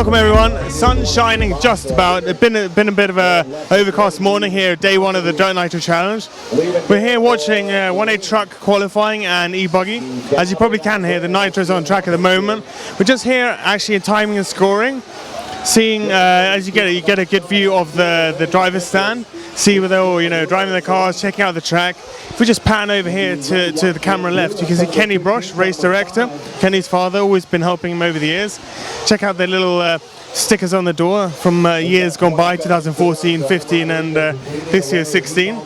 Welcome everyone. Sun shining just about. It's been a bit of a overcast morning here, day one of the Dirt Nitro Challenge. We're here watching 1A truck qualifying and e-buggy. As you probably can hear, the Nitro's on track at the moment. We're just here actually in timing and scoring. Seeing as you get a good view of the driver's stand, see where they're all driving their cars, checking out the track. If we just pan over here to the camera left, you can see Kenny Brosh, race director. Kenny's father, always been helping him over the years. Check out their little stickers on the door from years gone by, 2014, 15, and this year 16.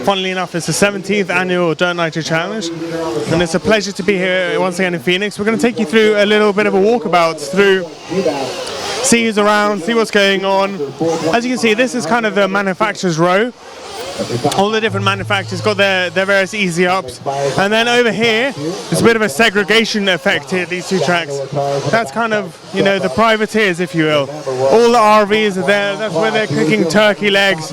Funnily enough, it's the 17th annual Dirt Nitro Challenge, and it's a pleasure to be here once again in Phoenix. We're going to take you through a little bit of a walkabout through. See who's around, see what's going on. As you can see, this is kind of the manufacturer's row. All the different manufacturers got their various easy ups, and then over here there's a bit of a segregation effect here, these two tracks. That's kind of the privateers, if you will. All the RVs are there. That's where they're cooking turkey legs.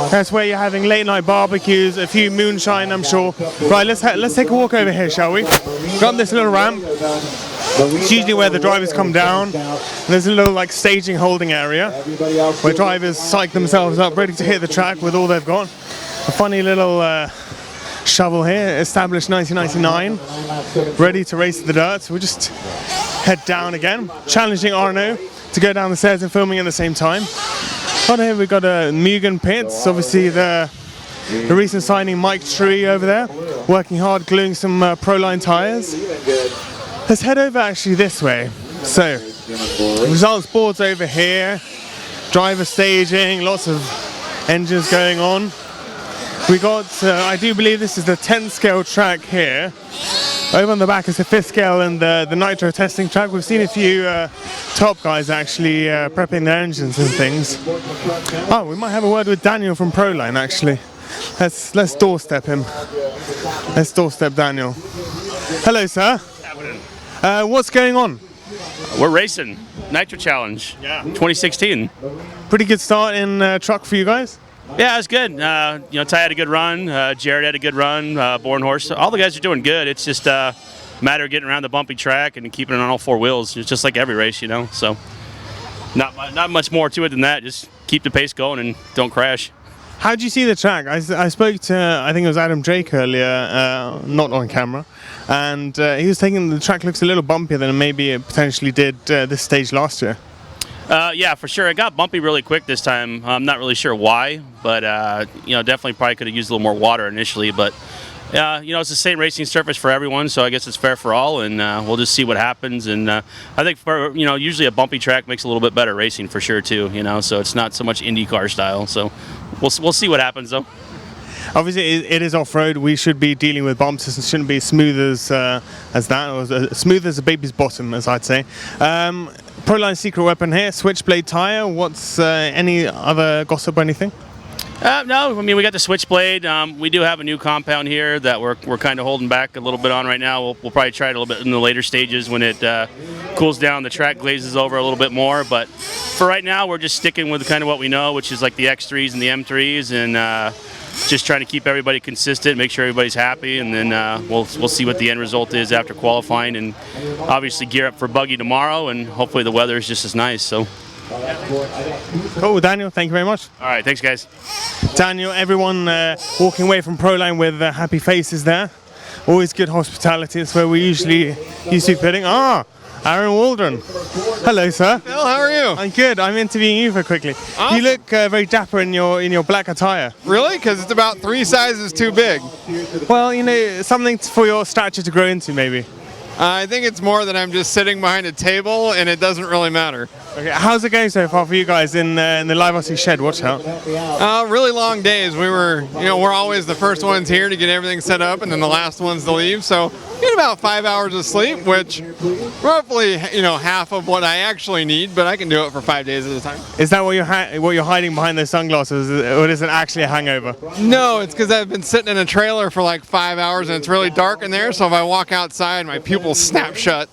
That's where you're having late night barbecues, a few moonshine, I'm sure. Right, let's take a walk over here, shall we? Got this little ramp. It's usually where the drivers come down. And there's a little staging holding area where drivers psych themselves up, ready to hit the track with all they've got. A funny little shovel here, established 1999, ready to race the dirt. So we'll just head down again, challenging Arno to go down the stairs and filming at the same time. Right here we've got Mugen Pits, obviously the recent signing Mike Tree over there, working hard gluing some Proline tyres. Let's head over actually this way. So, results boards over here, driver staging, lots of engines going on. We got, I do believe this is the 10 scale track here. Over on the back is the 5th scale and the Nitro testing track. We've seen a few top guys actually prepping their engines and things. Oh, we might have a word with Daniel from Proline actually. Let's doorstep him. Let's doorstep Daniel. Hello, sir. What's going on? We're racing Nitro Challenge 2016. Pretty good start in truck for you guys? Yeah, it's good. Ty had a good run. Jared had a good run. Born Horse. All the guys are doing good. It's just a matter of getting around the bumpy track and keeping it on all four wheels. It's just like every race, So not much more to it than that. Just keep the pace going and don't crash. How did you see the track? I spoke to, I think it was Adam Drake earlier, not on camera, and he was saying the track looks a little bumpier than maybe it potentially did this stage last year. Yeah, for sure. It got bumpy really quick this time. I'm not really sure why, but definitely probably could have used a little more water initially. But it's the same racing surface for everyone, so I guess it's fair for all, and we'll just see what happens. And I think for usually a bumpy track makes a little bit better racing for sure too. So it's not so much IndyCar style. So we'll see what happens though. Obviously, it is off-road. We should be dealing with bumps. It shouldn't be as smooth as that, or as smooth as a baby's bottom, as I'd say. Proline secret weapon here, switchblade tire. What's any other gossip or anything? No, I mean we got the switchblade. We do have a new compound here that we're kind of holding back a little bit on right now. We'll probably try it a little bit in the later stages when it cools down, the track glazes over a little bit more. But for right now, we're just sticking with kind of what we know, which is like the X3s and the M3s, and just trying to keep everybody consistent, make sure everybody's happy, and then we'll see what the end result is after qualifying, and obviously gear up for buggy tomorrow, and hopefully the weather is just as nice. So. Cool, Daniel, thank you very much. All right, thanks guys. Daniel, everyone walking away from Proline with happy faces there. Always good hospitality. It's where we usually used to be pitting. Aaron Waldron. Hello, sir. Phil, how are you? I'm good. I'm interviewing you for quickly. Awesome. You look very dapper in your black attire. Really? Because it's about 3 sizes too big. Well, something for your stature to grow into, maybe. I think it's more that I'm just sitting behind a table and it doesn't really matter. Okay, how's it going so far for you guys in the Live RC shed? Watch out. Really long days. we're always the first ones here to get everything set up, and then the last ones to leave. So get about 5 hours of sleep, which roughly half of what I actually need, but I can do it for 5 days at a time. Is that what you're hiding behind those sunglasses, or is it actually a hangover? No, it's because I've been sitting in a trailer for like 5 hours and it's really dark in there. So if I walk outside, my pupils snap shut.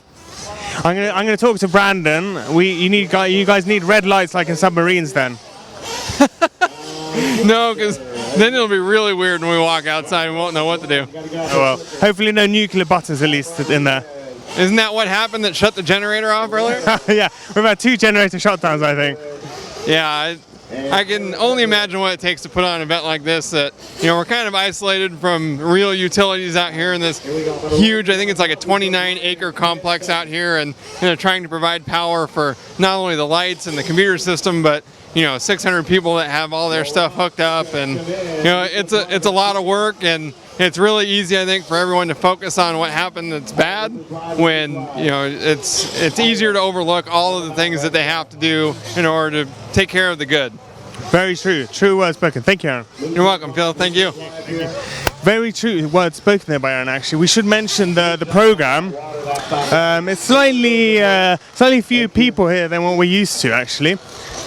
I'm gonna talk to Brandon. You guys need red lights like in submarines then. No, because then it'll be really weird when we walk outside and we won't know what to do. Oh well. Hopefully no nuclear buttons at least in there. Isn't that what happened that shut the generator off earlier? Yeah, we've had 2 generator shutdowns, I think. Yeah, I can only imagine what it takes to put on an event like this. That, you know, we're kind of isolated from real utilities out here in this huge, I think it's like a 29-acre complex out here, and you know, trying to provide power for not only the lights and the computer system, but you know, 600 people that have all their stuff hooked up, and you know, it's a lot of work, and it's really easy, I think, for everyone to focus on what happened that's bad, when you know it's easier to overlook all of the things that they have to do in order to take care of the good. Very true. True words spoken. Thank you, Aaron. You're welcome, Phil. Thank you. Very true words spoken there by Aaron, actually. We should mention the program. It's slightly fewer people here than what we're used to, actually.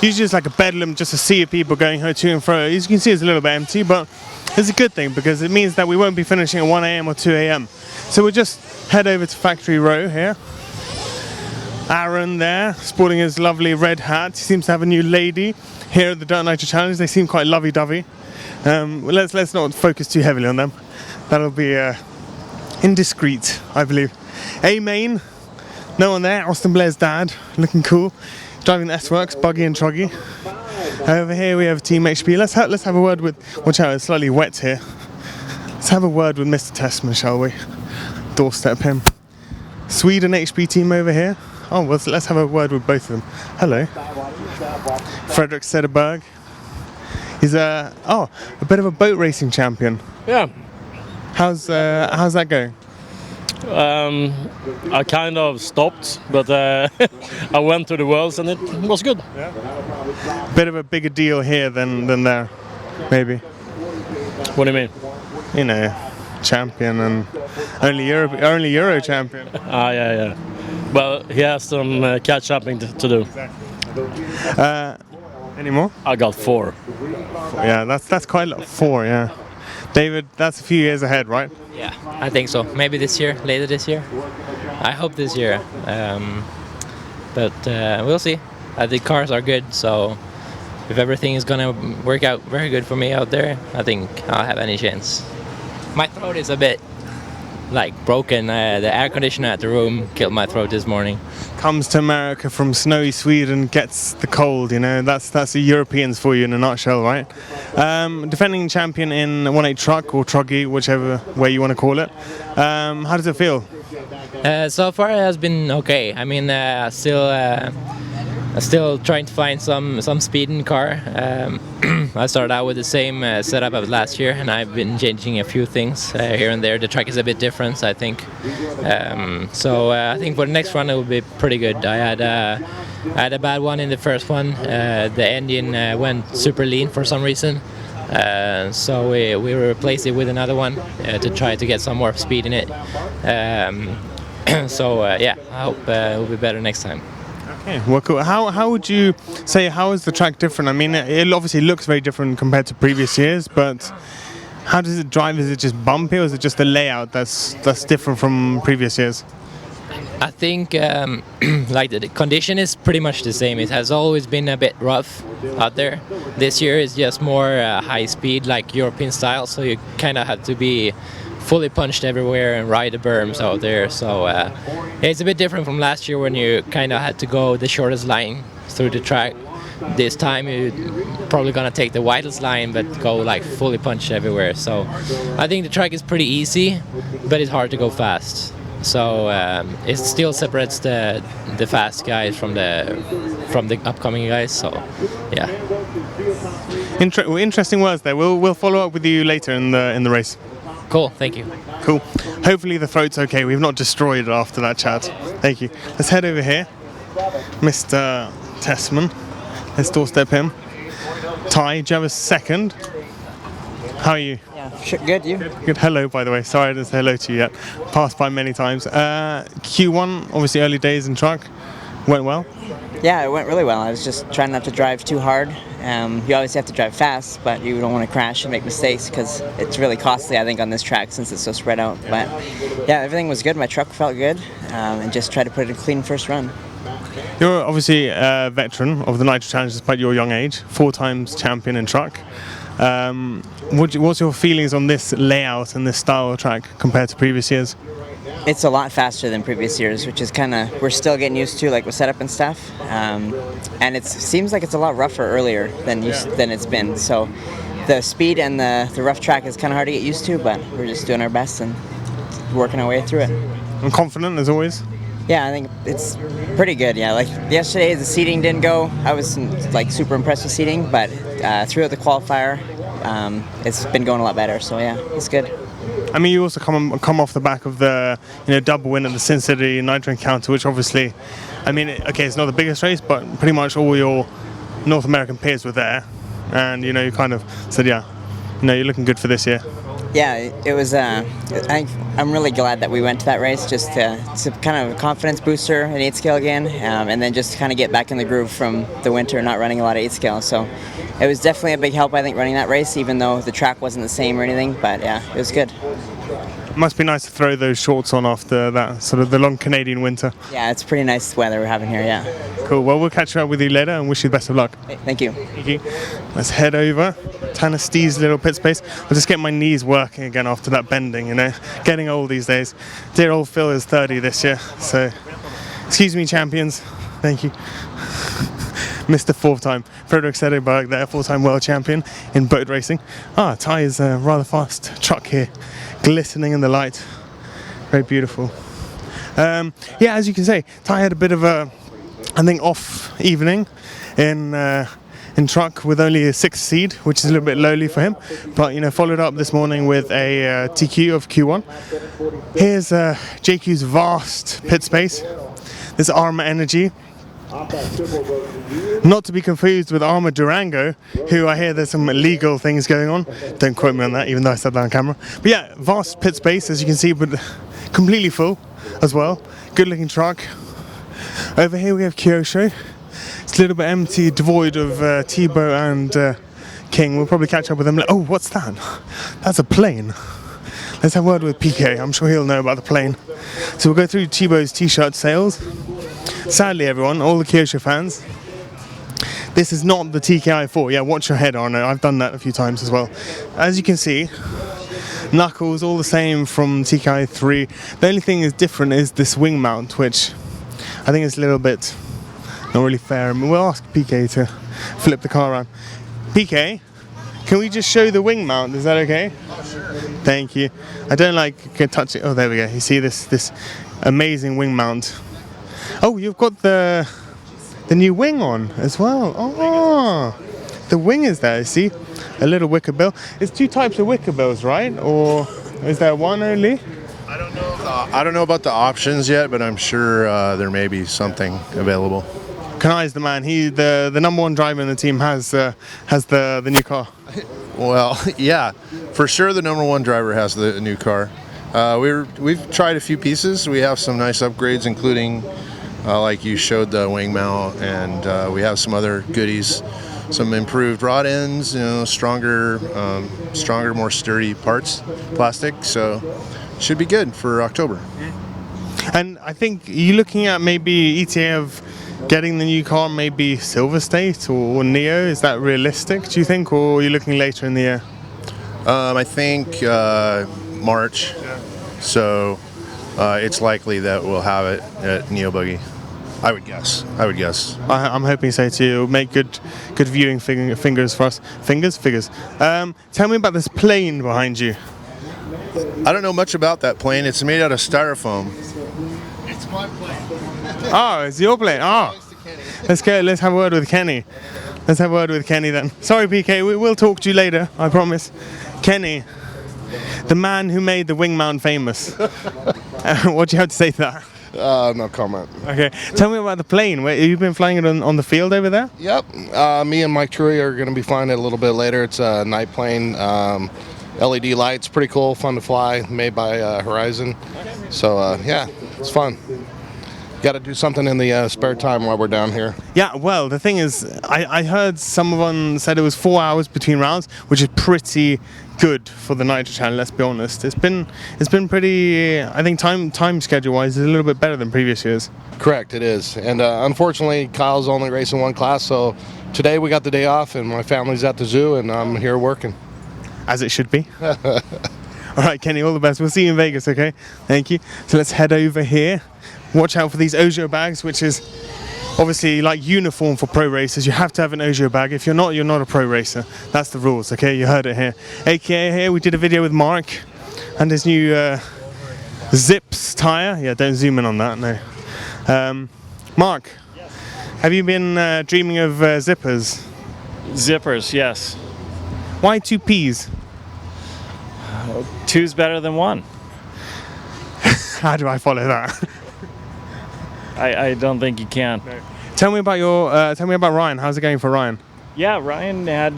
Usually it's like a bedlam, just a sea of people going to and fro. As you can see, it's a little bit empty, but it's a good thing because it means that we won't be finishing at 1 a.m. or 2 a.m. So we'll just head over to Factory Row here. Aaron there, sporting his lovely red hat. He seems to have a new lady here at the Dirt Nitro Challenge. They seem quite lovey-dovey. Let's not focus too heavily on them. That'll be indiscreet, I believe. A-Main, no one there. Austin Blair's dad, looking cool. Driving the S-Works, Buggy and Truggy. Over here we have Team HP. Let's have a word with, watch out, it's slightly wet here. Let's have a word with Mr. Tessman, shall we? Doorstep him. Sweden HP team over here. Oh, well, let's have a word with both of them. Hello. Fredrik Sederberg. He's a bit of a boat racing champion. Yeah. How's that going? I kind of stopped, but I went to the Worlds and it was good. Yeah. Bit of a bigger deal here than there, maybe. What do you mean? You know, champion and only Euro champion. Yeah. Well, he has some catch-upping to do. Any more? I got 4. Yeah, that's quite a lot. 4, yeah. David, that's a few years ahead, right? Yeah, I think so. Maybe this year, later this year. I hope this year. But we'll see. The cars are good, so if everything is gonna work out very good for me out there, I think I'll have any chance. My throat is a bit broken. The air conditioner at the room killed my throat this morning. Comes to America from snowy Sweden, gets the cold, you know, that's the Europeans for you in a nutshell, right? Defending champion in 1.8 truck or truggy, whichever way you want to call it. How does it feel? So far it has been okay. I mean, still trying to find some speed in the car. I started out with the same setup as last year, and I've been changing a few things here and there. The track is a bit different, I think. So I think for the next run it will be pretty good. I had a bad one in the first one. The engine went super lean for some reason. So we replaced it with another one to try to get some more speed in it. So yeah, I hope it will be better next time. Okay, well, cool. How would you say, how is the track different? I mean, it obviously looks very different compared to previous years, but how does it drive? Is it just bumpy, or is it just the layout that's different from previous years? I think the condition is pretty much the same. It has always been a bit rough out there. This year is just more high speed, like European style, so you kind of have to be fully punched everywhere and ride the berms out there. So it's a bit different from last year when you kind of had to go the shortest line through the track. This time you're probably gonna take the widest line but go fully punched everywhere. So I think the track is pretty easy, but it's hard to go fast. So it still separates the fast guys from the upcoming guys. So yeah. Interesting words there. We'll follow up with you later in the race. Cool, thank you. Cool. Hopefully the throat's okay. We've not destroyed it after that chat. Thank you. Let's head over here. Mr. Tessman. Let's doorstep him. Ty, do you have a second? How are you? Yeah, good, you? Good. Hello, by the way. Sorry I didn't say hello to you yet. Passed by many times. Q1, obviously early days in truck. Went well? Yeah, it went really well. I was just trying not to drive too hard. You always have to drive fast, but you don't want to crash and make mistakes because it's really costly, I think, on this track since it's so spread out. But yeah, everything was good. My truck felt good, and just tried to put it in a clean first run. You're obviously a veteran of the Nitro Challenge despite your young age, 4 times champion in truck. What's your feelings on this layout and this style of track compared to previous years? it's a lot faster than previous years, which is kind of, we're still getting used to, like with setup and stuff. And it seems like it's a lot rougher earlier than it's been. So the speed and the rough track is kind of hard to get used to, but we're just doing our best and working our way through it. I'm confident as always. Yeah, I think it's pretty good. Yeah, like yesterday the seating didn't go. I was like super impressed with seating, but throughout the qualifier, it's been going a lot better. So yeah, it's good. I mean, you also come off the back of the double win at the Sin City Nitro Encounter, which obviously, I mean, okay, it's not the biggest race, but pretty much all your North American peers were there, and you kind of said, yeah, you're looking good for this year. Yeah, it was. I'm really glad that we went to that race, just to kind of a confidence booster in 8-scale again, and then just kind of get back in the groove from the winter, not running a lot of 8-scale. So it was definitely a big help, I think, running that race, even though the track wasn't the same or anything. But yeah, it was good. It must be nice to throw those shorts on after that sort of the long Canadian winter. Yeah, it's pretty nice weather we're having here. Yeah. Cool. Well, we'll catch up with you later and wish you the best of luck. Hey, thank you. Thank you. Let's head over. Tanner Stee's little pit space. I'll just get my knees working again after that bending, Getting old these days. Dear old Phil is 30 this year, so excuse me, champions. Thank you. Mr. Four-time. Frederick Sederberg there, four-time world champion in boat racing. Ty is a rather fast truck here, glistening in the light. Very beautiful. Yeah, as you can see, Ty had a bit of a, I think, off evening in truck with only a 6th seed, which is a little bit lowly for him, but followed up this morning with a TQ of Q1. Here's JQ's vast pit space. This Arma Energy, not to be confused with Arma Durango, who I hear there's some illegal things going on. Don't quote me on that, even though I said that on camera. But yeah, vast pit space, as you can see, but completely full as well. Good looking truck. Over here we have Kyosho. It's a little bit empty, devoid of Tebow and King. We'll probably catch up with them. Oh, what's that? That's a plane. Let's have a word with PK. I'm sure he'll know about the plane. So we'll go through Tebow's t-shirt sales. Sadly, everyone, all the Kyosho fans, this is not the TKI4. Yeah, watch your head, Arno. I've done that a few times as well. As you can see, knuckles all the same from TKI3. The only thing is different is this wing mount, which I think is a little bit not really fair. I mean, we'll ask PK to flip the car around. PK, can we just show the wing mount? Is that okay? Thank you. I don't touch it. Oh, there we go. You see this amazing wing mount. Oh, you've got the new wing on as well. Oh, the wing is there. See, a little wicker bill. It's 2 types of wicker bills, right? Or is there one only? I don't know about the options yet, but I'm sure there may be something available. Kanai's the man. He the number 1 driver in the team has the new car. Well, yeah, for sure the number 1 driver has the new car. We've tried a few pieces. We have some nice upgrades, including like you showed the wing mount, and we have some other goodies, some improved rod ends, stronger, more sturdy parts, plastic. So should be good for October. And I think you're looking at maybe ETA of getting the new car, maybe Silver State or Neo. Is that realistic, do you think, or are you looking later in the year? I think March. So it's likely that we'll have it at Neo Buggy. I would guess. I'm hoping so too. It'll make good viewing fingers for us. Figures. Tell me about this plane behind you. I don't know much about that plane. It's made out of styrofoam. It's my plane. Oh, it's your plane. Oh, let's go. Let's have a word with Kenny. Then. Sorry, PK. We'll talk to you later. I promise. Kenny, the man who made the wing mount famous. What do you have to say to that? No comment. Okay. Tell me about the plane. Where, you've been flying it on the field over there? Yep. Me and Mike Truey are going to be flying it a little bit later. It's a night plane. LED lights, pretty cool, fun to fly, made by Horizon. So yeah, it's fun. Got to do something in the spare time while we're down here. Yeah, well, the thing is, I heard someone said it was 4 hours between rounds, which is pretty good for the Nitro channel. Let's be honest. It's been pretty. I think time schedule wise is a little bit better than previous years. Correct, it is. And unfortunately, Kyle's only racing 1 class, so today we got the day off, and my family's at the zoo, and I'm here working. As it should be. All All right, Kenny, all the best. We'll see you in Vegas, okay? Thank you. So let's head over here. Watch out for these Ojo bags, which is obviously like uniform for pro racers. You have to have an Ojo bag. If you're not a pro racer. That's the rules, okay? You heard it here. AKA here, we did a video with Mark and his new Zips tire. Yeah, don't zoom in on that, no. Mark, have you been dreaming of zippers? Zippers, yes. Why 2 Ps? 2's better than 1. How do I follow that? I don't think you can. No. Tell me about Ryan. How's it going for Ryan? Yeah, Ryan had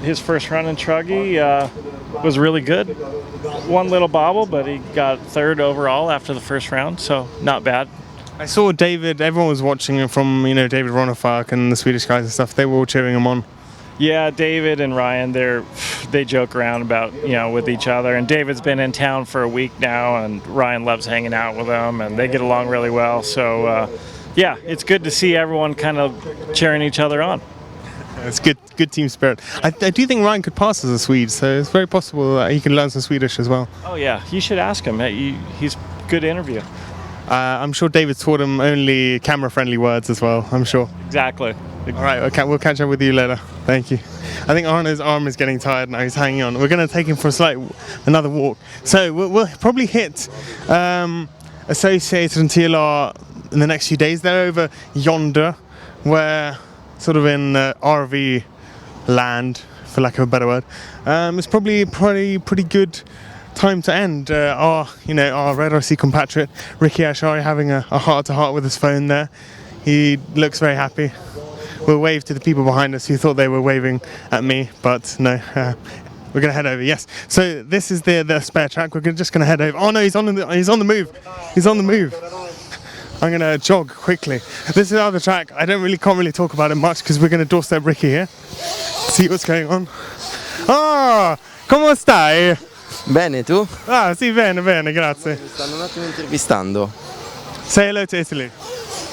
his first run in Truggy was really good. One little bobble, but he got 3rd overall after the first round, so not bad. I saw David. Everyone was watching him from David Ronnefark and the Swedish guys and stuff. They were all cheering him on. Yeah, David and Ryan, they joke around about with each other. And David's been in town for a week now, and Ryan loves hanging out with them, and they get along really well. So yeah, it's good to see everyone kind of cheering each other on. It's good team spirit. I do think Ryan could pass as a Swede, so it's very possible that he can learn some Swedish as well. Oh yeah, you should ask him. He's a good interview. I'm sure David taught him only camera-friendly words as well, I'm sure. Exactly. All right, okay, we'll catch up with you later. Thank you. I think Arno's arm is getting tired now. He's hanging on. We're going to take him for another walk. So we'll probably hit Associated and TLR in the next few days. They're over yonder, where sort of in RV land, for lack of a better word. It's probably pretty good time to end our Red RC compatriot Ricky Ashari having a heart-to-heart with his phone there. He looks very happy. We'll wave to the people behind us who thought they were waving at me, but no. We're going to head over, yes. So this is the spare track. We're just going to head over. Oh no, he's on the move. He's on the move. I'm going to jog quickly. This is the other track. I can't really talk about it much because we're going to doorstep Ricky here. See what's going on. Ah, come stai? Bene, tu? Ah, sì, bene, grazie. Mi stanno un attimo intervistando. Say hello to Italy.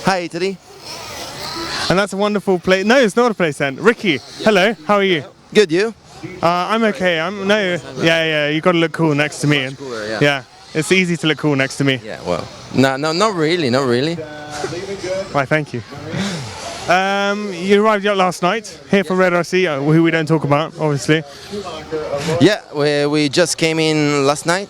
Hi, Italy. And that's a wonderful place. No, it's not a place then. Ricky, hello, how are you? Good, you? I'm okay. Yeah, you got to look cool next to me. Cooler, yeah. Yeah, it's easy to look cool next to me. Yeah, well, no, not really. Why, thank you. You arrived last night here for Red RC, who we don't talk about, obviously. Yeah, we just came in last night.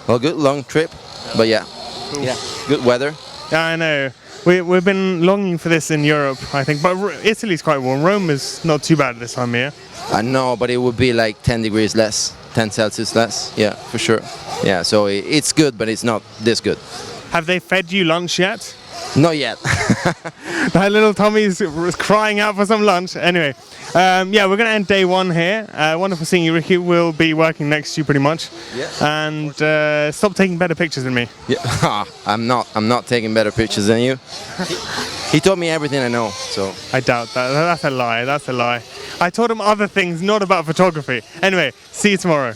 Well, good, long trip, but yeah. Cool. Yeah, good weather. Yeah, I know. We've been longing for this in Europe, I think, but Italy's quite warm. Rome is not too bad this time of year. I know, but it would be like 10 degrees less, 10 Celsius less, yeah, for sure. Yeah, so it's good, but it's not this good. Have they fed you lunch yet? Not yet. That little Tommy's crying out for some lunch. Anyway, yeah, we're going to end day 1 here. Wonderful seeing you, Ricky. We'll be working next to you pretty much. Yeah. And stop taking better pictures than me. Yeah, I'm not taking better pictures than you. He taught me everything I know, so. I doubt that. That's a lie. I taught him other things, not about photography. Anyway, see you tomorrow.